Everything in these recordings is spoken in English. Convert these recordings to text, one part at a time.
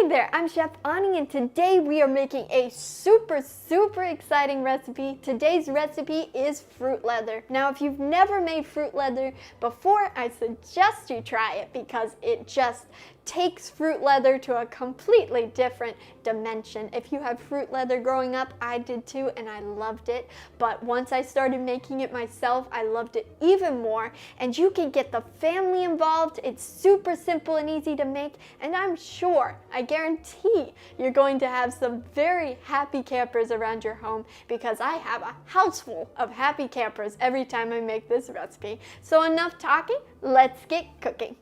there, I'm Chef Ani, and today we are making a super exciting recipe. Today's recipe is fruit leather. Now, if you've never made fruit leather before, I suggest you try it because it just takes fruit leather to a completely different dimension. If you have fruit leather growing up, I did too, and I loved it. But once I started making it myself, I loved it even more. And you can get the family involved. It's super simple and easy to make, and I'm sure, I guarantee, you're going to have some very happy campers around your home because I have a house full of happy campers every time I make this recipe. So enough talking, let's get cooking.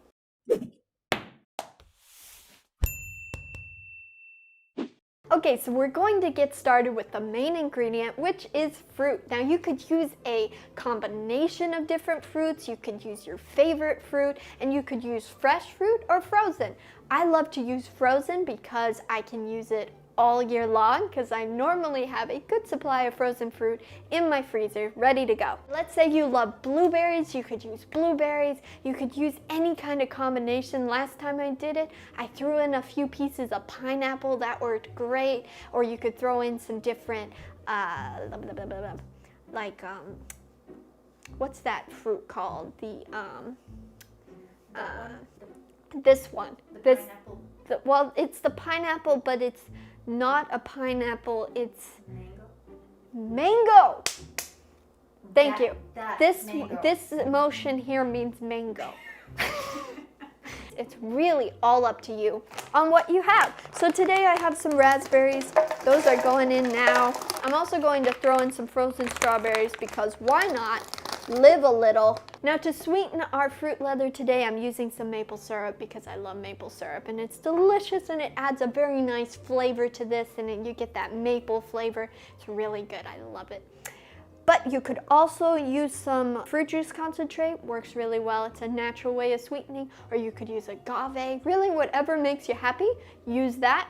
Okay, so we're going to get started with the main ingredient, which is fruit. Now, you could use a combination of different fruits, you could use your favorite fruit, and you could use fresh fruit or frozen. I love to use frozen because I can use it all year long because I normally have a good supply of frozen fruit in my freezer ready to go. Let's say you love blueberries, you could use blueberries, you could use any kind of combination. Last time I did it, I threw in a few pieces of pineapple, that worked great, or you could throw in some different, what's that fruit called? This one. Well, it's the pineapple, but it's not a pineapple, it's mango. Thank you. This motion here means mango. It's really all up to you on what you have. So today I have some raspberries. Those are going in now. I'm also going to throw in some frozen strawberries because why not? Live a little. Now, to sweeten our fruit leather today, I'm using some maple syrup because I love maple syrup and it's delicious and it adds a very nice flavor to this, and you get that maple flavor. It's really good. I love it. But you could also use some fruit juice concentrate, works really well. It's a natural way of sweetening, or you could use agave. Really, whatever makes you happy, use that.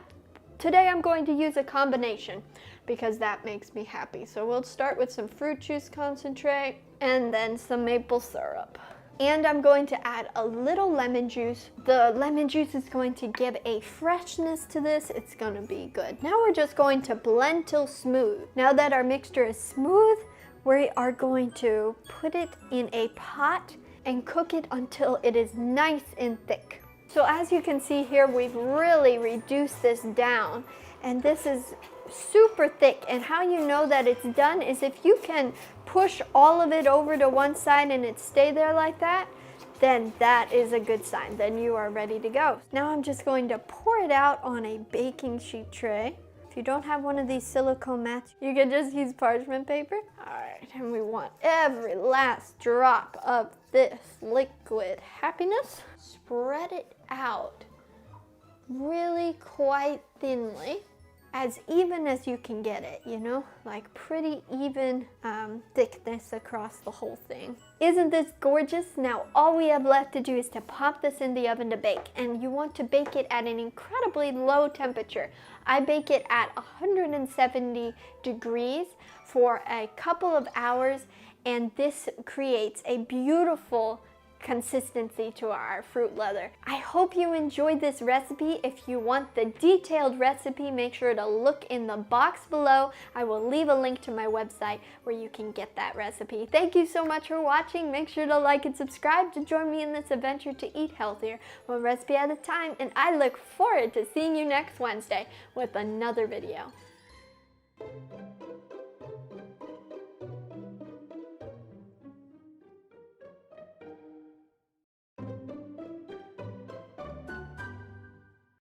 Today I'm going to use a combination because that makes me happy. So we'll start with some fruit juice concentrate and then some maple syrup. And I'm going to add a little lemon juice. The lemon juice is going to give a freshness to this. It's going to be good. Now we're just going to blend till smooth. Now that our mixture is smooth, we are going to put it in a pot and cook it until it is nice and thick. So as you can see here, we've really reduced this down, and this is super thick. And how you know that it's done is if you can push all of it over to one side and it stay there like that, then that is a good sign. Then you are ready to go. Now I'm just going to pour it out on a baking sheet tray. If you don't have one of these silicone mats, you can just use parchment paper. All right, and we want every last drop of this liquid happiness. Spread it out really quite thinly, as even as you can get it, you know, like pretty even thickness across the whole thing. Isn't this gorgeous? Now all we have left to do is to pop this in the oven to bake, and you want to bake it at an incredibly low temperature. I bake it at 170 degrees for a couple of hours, and this creates a beautiful consistency to our fruit leather. I hope you enjoyed this recipe. If you want the detailed recipe, make sure to look in the box below. I will leave a link to my website where you can get that recipe. Thank you so much for watching. Make sure to like and subscribe to join me in this adventure to eat healthier, one recipe at a time, and I look forward to seeing you next Wednesday with another video.